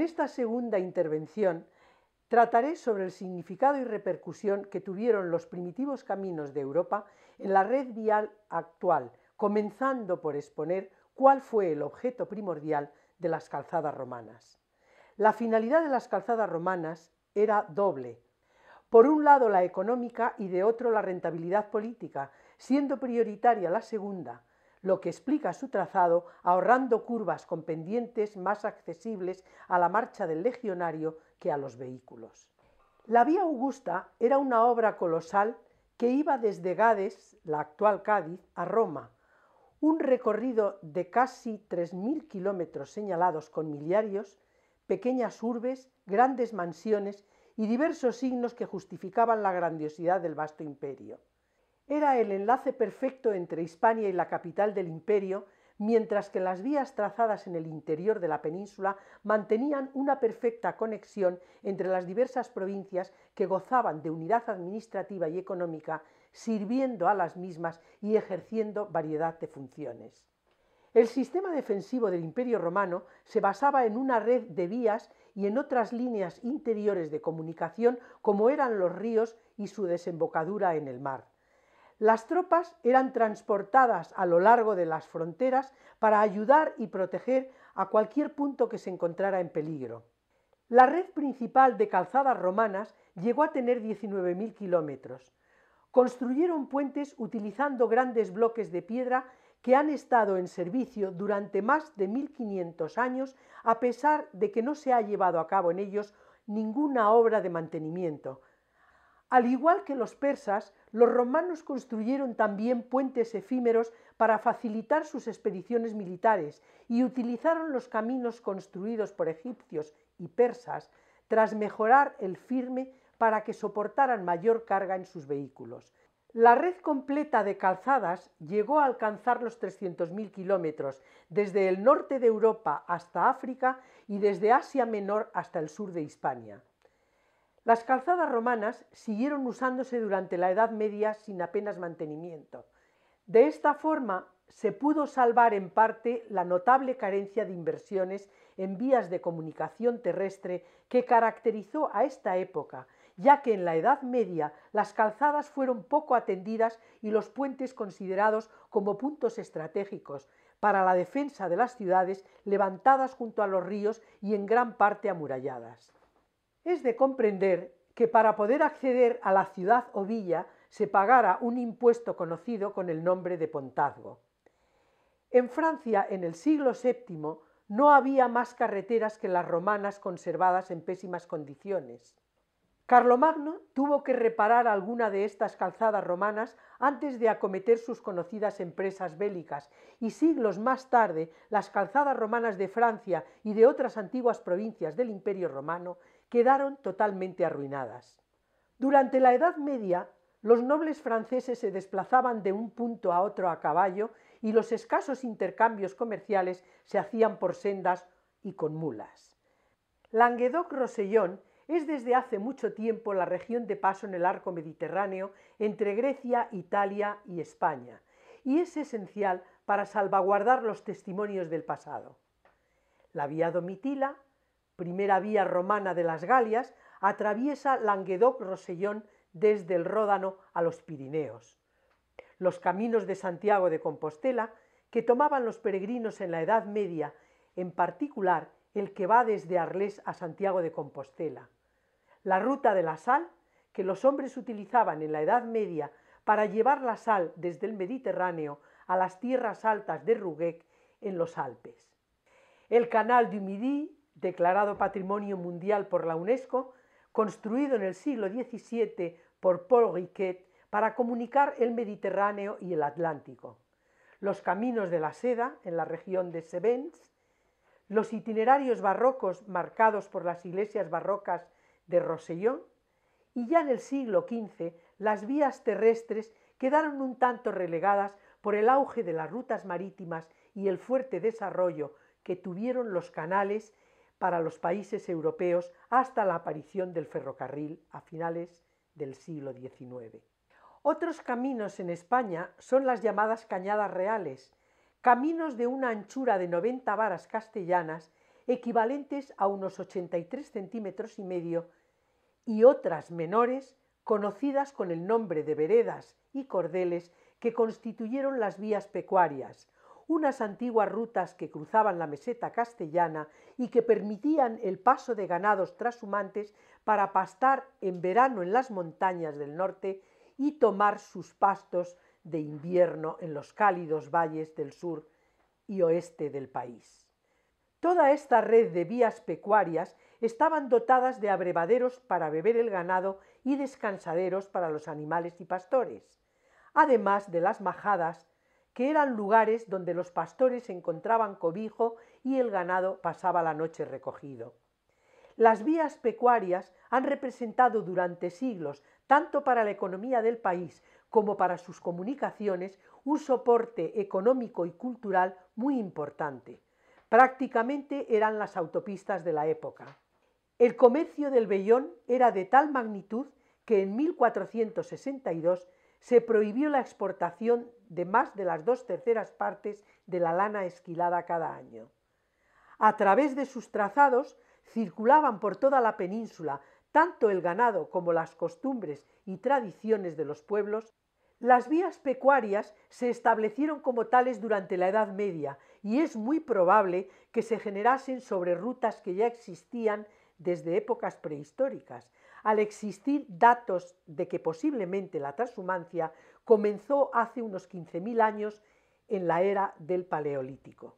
esta segunda intervención trataré sobre el significado y repercusión que tuvieron los primitivos caminos de Europa en la red vial actual, comenzando por exponer cuál fue el objeto primordial de las calzadas romanas. La finalidad de las calzadas romanas era doble. Por un lado la económica y de otro la rentabilidad política, siendo prioritaria la segunda, lo que explica su trazado ahorrando curvas con pendientes más accesibles a la marcha del legionario que a los vehículos. La Vía Augusta era una obra colosal que iba desde Gades, la actual Cádiz, a Roma, un recorrido de casi 3.000 kilómetros señalados con miliarios, pequeñas urbes, grandes mansiones y diversos signos que justificaban la grandiosidad del vasto imperio. Era el enlace perfecto entre Hispania y la capital del imperio, mientras que las vías trazadas en el interior de la península mantenían una perfecta conexión entre las diversas provincias que gozaban de unidad administrativa y económica, sirviendo a las mismas y ejerciendo variedad de funciones. El sistema defensivo del Imperio Romano se basaba en una red de vías y en otras líneas interiores de comunicación como eran los ríos y su desembocadura en el mar. Las tropas eran transportadas a lo largo de las fronteras para ayudar y proteger a cualquier punto que se encontrara en peligro. La red principal de calzadas romanas llegó a tener 19.000 kilómetros. Construyeron puentes utilizando grandes bloques de piedra que han estado en servicio durante más de 1.500 años, a pesar de que no se ha llevado a cabo en ellos ninguna obra de mantenimiento. Al igual que los persas, los romanos construyeron también puentes efímeros para facilitar sus expediciones militares y utilizaron los caminos construidos por egipcios y persas tras mejorar el firme para que soportaran mayor carga en sus vehículos. La red completa de calzadas llegó a alcanzar los 300.000 kilómetros, desde el norte de Europa hasta África y desde Asia Menor hasta el sur de Hispania. Las calzadas romanas siguieron usándose durante la Edad Media sin apenas mantenimiento. De esta forma se pudo salvar en parte la notable carencia de inversiones en vías de comunicación terrestre que caracterizó a esta época, ya que en la Edad Media las calzadas fueron poco atendidas y los puentes considerados como puntos estratégicos para la defensa de las ciudades levantadas junto a los ríos y en gran parte amuralladas. Es de comprender que para poder acceder a la ciudad o villa se pagara un impuesto conocido con el nombre de pontazgo. En Francia, en el siglo VII, no había más carreteras que las romanas conservadas en pésimas condiciones. Carlomagno tuvo que reparar alguna de estas calzadas romanas antes de acometer sus conocidas empresas bélicas, y siglos más tarde las calzadas romanas de Francia y de otras antiguas provincias del Imperio Romano quedaron totalmente arruinadas. Durante la Edad Media, los nobles franceses se desplazaban de un punto a otro a caballo y los escasos intercambios comerciales se hacían por sendas y con mulas. Languedoc-Rosellón es desde hace mucho tiempo la región de paso en el arco mediterráneo entre Grecia, Italia y España, y es esencial para salvaguardar los testimonios del pasado. La vía Domitila, primera vía romana de las Galias, atraviesa Languedoc-Rosellón desde el Ródano a los Pirineos. Los caminos de Santiago de Compostela, que tomaban los peregrinos en la Edad Media, en particular el que va desde Arles a Santiago de Compostela. La ruta de la sal, que los hombres utilizaban en la Edad Media para llevar la sal desde el Mediterráneo a las tierras altas de Rouguec en los Alpes. El canal du Midi, declarado Patrimonio Mundial por la UNESCO, construido en el siglo XVII por Paul Riquet para comunicar el Mediterráneo y el Atlántico. Los caminos de la seda en la región de Cévennes, los itinerarios barrocos marcados por las iglesias barrocas de Rosellón, y ya en el siglo XV las vías terrestres quedaron un tanto relegadas por el auge de las rutas marítimas y el fuerte desarrollo que tuvieron los canales para los países europeos hasta la aparición del ferrocarril a finales del siglo XIX. Otros caminos en España son las llamadas cañadas reales, caminos de una anchura de 90 varas castellanas equivalentes a unos 83 centímetros y medio, y otras menores, conocidas con el nombre de veredas y cordeles, que constituyeron las vías pecuarias, unas antiguas rutas que cruzaban la meseta castellana y que permitían el paso de ganados trashumantes para pastar en verano en las montañas del norte y tomar sus pastos de invierno en los cálidos valles del sur y oeste del país. Toda esta red de vías pecuarias estaban dotadas de abrevaderos para beber el ganado y descansaderos para los animales y pastores, además de las majadas, que eran lugares donde los pastores encontraban cobijo y el ganado pasaba la noche recogido. Las vías pecuarias han representado durante siglos, tanto para la economía del país como para sus comunicaciones, un soporte económico y cultural muy importante. Prácticamente eran las autopistas de la época. El comercio del vellón era de tal magnitud que en 1462 se prohibió la exportación de más de las 2/3 partes de la lana esquilada cada año. A través de sus trazados circulaban por toda la península tanto el ganado como las costumbres y tradiciones de los pueblos. Las vías pecuarias se establecieron como tales durante la Edad Media y es muy probable que se generasen sobre rutas que ya existían desde épocas prehistóricas, al existir datos de que posiblemente la trashumancia comenzó hace unos 15.000 años en la era del Paleolítico.